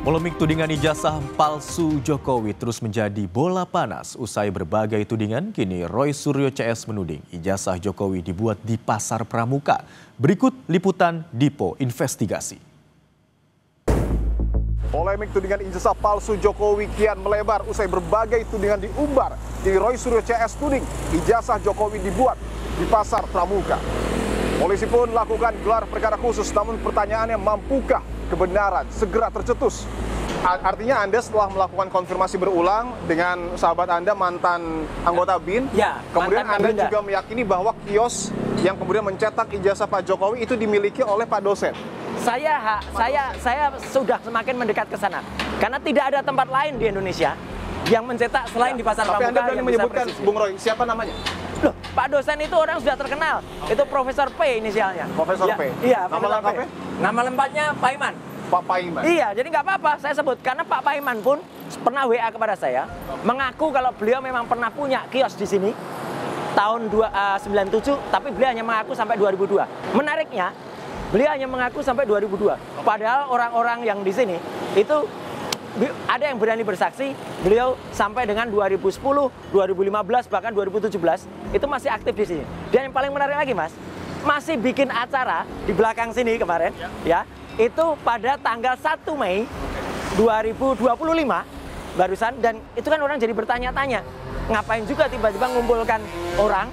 Polemik tudingan ijazah palsu Jokowi terus menjadi bola panas. Usai berbagai tudingan, kini Roy Suryo CS menuding ijazah Jokowi dibuat di Pasar Pramuka. Berikut liputan Dipo Investigasi. Polemik tudingan ijazah palsu Jokowi kian melebar usai berbagai tudingan diumbar. Kini Roy Suryo CS tuding ijazah Jokowi dibuat di Pasar Pramuka. Polisi pun lakukan gelar perkara khusus, namun pertanyaannya, mampukah kebenaran segera tercetus? Artinya Anda setelah melakukan konfirmasi berulang dengan sahabat Anda, mantan anggota BIN, kemudian Anda juga meyakini bahwa kios yang kemudian mencetak ijazah Pak Jokowi itu dimiliki oleh Pak dosen. Saya sudah semakin mendekat ke sana, karena tidak ada tempat lain di Indonesia yang mencetak selain di Pasar Pramuka. Tapi Anda berani menyebutkan, Bung Roy, siapa namanya? Loh, Pak dosen itu orang sudah terkenal. Itu Profesor P inisialnya. Profesor P? Iya. Nama lengkapnya? Nama lempatnya Paiman. Pak Paiman? Iya, jadi nggak apa-apa saya sebut. Karena Pak Paiman pun pernah WA kepada saya, mengaku kalau beliau memang pernah punya kios di sini tahun 97, tapi beliau hanya mengaku sampai 2002. Menariknya, beliau hanya mengaku sampai 2002. Padahal orang-orang yang di sini itu ada yang berani bersaksi, beliau sampai dengan 2010, 2015, bahkan 2017 itu masih aktif di sini. Dan yang paling menarik lagi, Mas, masih bikin acara di belakang sini kemarin, ya, itu pada tanggal 1 Mei 2025 barusan, dan itu kan orang jadi bertanya-tanya, ngapain juga tiba-tiba mengumpulkan orang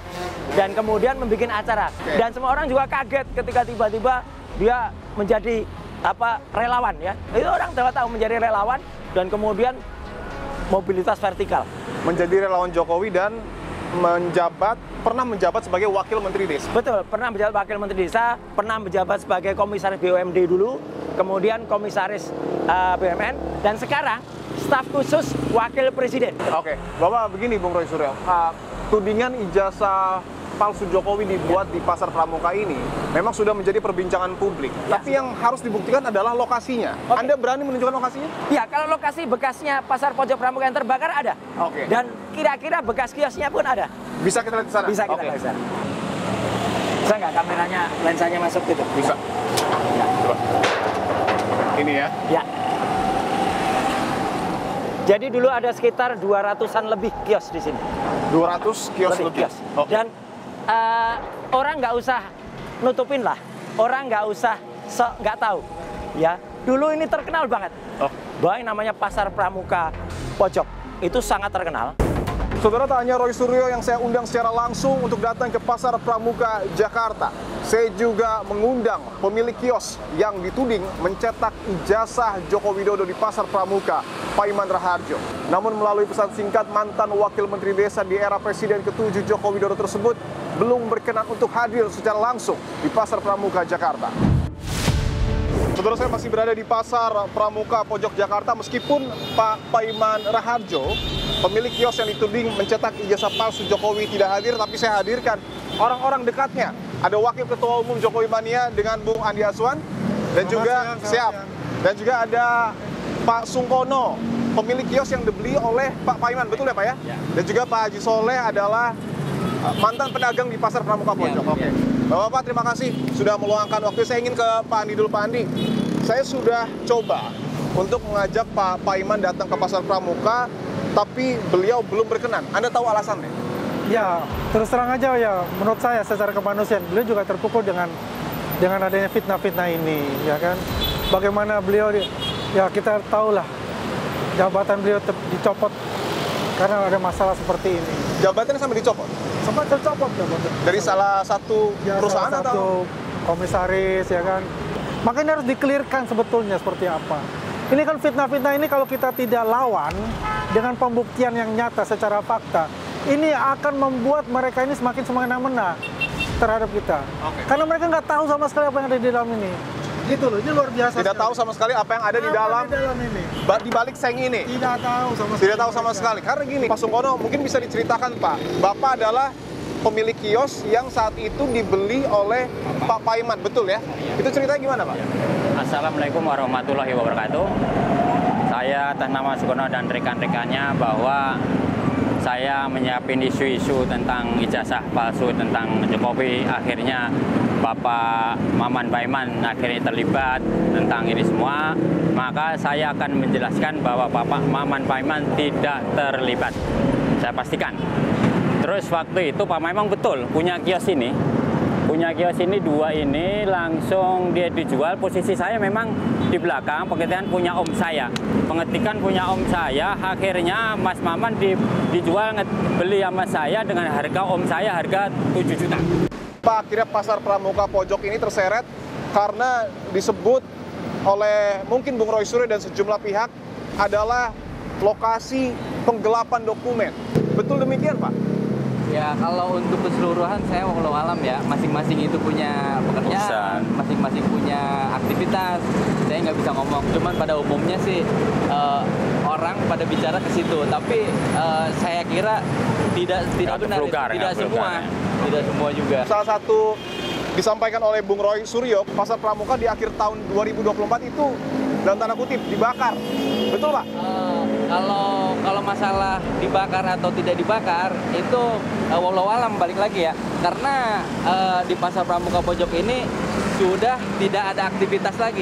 dan kemudian membuat acara. Dan semua orang juga kaget ketika tiba-tiba dia menjadi relawan, ya. Itu orang tahu menjadi relawan dan kemudian mobilitas vertikal. Menjadi relawan Jokowi dan pernah menjabat sebagai Wakil Menteri Desa. Betul, pernah menjabat Wakil Menteri Desa, pernah menjabat sebagai Komisaris BUMD dulu, kemudian Komisaris BUMN, dan sekarang staf khusus Wakil Presiden. Oke, Bapak, begini Bung Roy Suryo, tudingan ijazah palsu Jokowi dibuat di Pasar Pramuka ini memang sudah menjadi perbincangan publik. Ya. Tapi yang harus dibuktikan adalah lokasinya. Oke. Anda berani menunjukkan lokasinya? Ya, kalau lokasi bekasnya Pasar Pojok Pramuka yang terbakar ada. Oke. Dan kira-kira bekas kiosnya pun ada. Bisa kita lihat di sana? Bisa kita lihat di sana. Bisa nggak kameranya, lensanya masuk gitu? Bisa. Ya. Coba. Ini ya? Ya. Jadi dulu ada sekitar 200-an lebih kios di sini. 200 kios lebih? Kios. Oh. Dan orang nggak usah nutupin lah, orang nggak usah nggak tahu, ya. Dulu ini terkenal banget, bahwa namanya Pasar Pramuka Pojok itu sangat terkenal. Saudara, tanya Roy Suryo yang saya undang secara langsung untuk datang ke Pasar Pramuka Jakarta. Saya juga mengundang pemilik kios yang dituding mencetak ijazah Joko Widodo di Pasar Pramuka, Paiman Raharjo. Namun melalui pesan singkat, mantan Wakil Menteri Desa di era Presiden ke-7 Joko Widodo tersebut belum berkenan untuk hadir secara langsung di Pasar Pramuka Jakarta. Saudara, saya masih berada di Pasar Pramuka Pojok Jakarta meskipun Pak Paiman Raharjo, pemilik kios yang dituding mencetak ijazah palsu Jokowi, tidak hadir, tapi saya hadirkan orang-orang dekatnya. Ada Wakil Ketua Umum Jokowi Mania dengan Bung Andi Aswan, dan juga dan juga ada Pak Sungkono, pemilik kios yang dibeli oleh Pak Paiman, betul ya Pak ya? Dan juga Pak Haji Soleh adalah mantan pedagang di Pasar Pramuka Pojok. Oke. Bapak, terima kasih sudah meluangkan waktu. Saya ingin ke Pak Andi dulu. Pak Andi, saya sudah coba untuk mengajak Pak Paiman datang ke Pasar Pramuka, tapi beliau belum berkenan. Anda tahu alasannya? Ya, terus terang aja ya, menurut saya secara kemanusiaan, beliau juga terpukul dengan adanya fitnah-fitnah ini, ya kan? Bagaimana beliau, ya kita tahulah, jabatan beliau dicopot karena ada masalah seperti ini. Jabatannya sampai dicopot? Sempat tercopot jabatan. Dari salah satu perusahaan salah satu atau? Komisaris, ya kan? Makanya harus dikelirkan sebetulnya seperti apa. Ini kan fitnah-fitnah ini kalau kita tidak lawan dengan pembuktian yang nyata secara fakta, ini akan membuat mereka ini semakin semena-mena terhadap kita. Karena mereka nggak tahu sama sekali apa yang ada di dalam ini. Gitu loh, ini luar biasa. Tidak tahu sama sekali apa yang ada di dalam ini. Di balik seng ini. Tidak tahu sama sekali. Tidak tahu sama sekali. Karena gini, Pak Sungkono, mungkin bisa diceritakan Pak. Bapak adalah pemilik kios yang saat itu dibeli oleh Pak Paiman, betul ya? Itu ceritanya gimana Pak? Assalamualaikum warahmatullahi wabarakatuh. Saya atas nama Sungkono dan rekan-rekannya bahwa saya menyiapin isu-isu tentang ijazah palsu tentang Jokowi, akhirnya Bapak Maman Paiman akhirnya terlibat tentang ini semua, maka saya akan menjelaskan bahwa Bapak Maman Paiman tidak terlibat. Saya pastikan. Terus waktu itu Pak Maman betul punya kios ini. Punya kios ini 2 ini langsung dia dijual. Posisi saya memang di belakang, pengetikan punya om saya. Pengetikan punya om saya, akhirnya Mas Maman dijual beli sama saya dengan harga om saya harga 7 juta. Pak, akhirnya pasar Pramuka Pojok ini terseret karena disebut oleh mungkin Bung Roy Suryo dan sejumlah pihak adalah lokasi penggelapan dokumen. Betul demikian, Pak? Ya, kalau untuk keseluruhan saya walau alam ya, masing-masing itu punya pekerjaan, masing-masing punya aktivitas. Saya nggak bisa ngomong, cuman pada umumnya sih orang pada bicara ke situ. Tapi saya kira tidak benar, tidak semua juga. Salah satu disampaikan oleh Bung Roy Suryo, pasar Pramuka di akhir tahun 2024 itu dalam tanda kutip dibakar. Betul, Pak? Kalau masalah dibakar atau tidak dibakar itu walau alam balik lagi ya, karena di pasar Pramuka Pojok ini sudah tidak ada aktivitas lagi.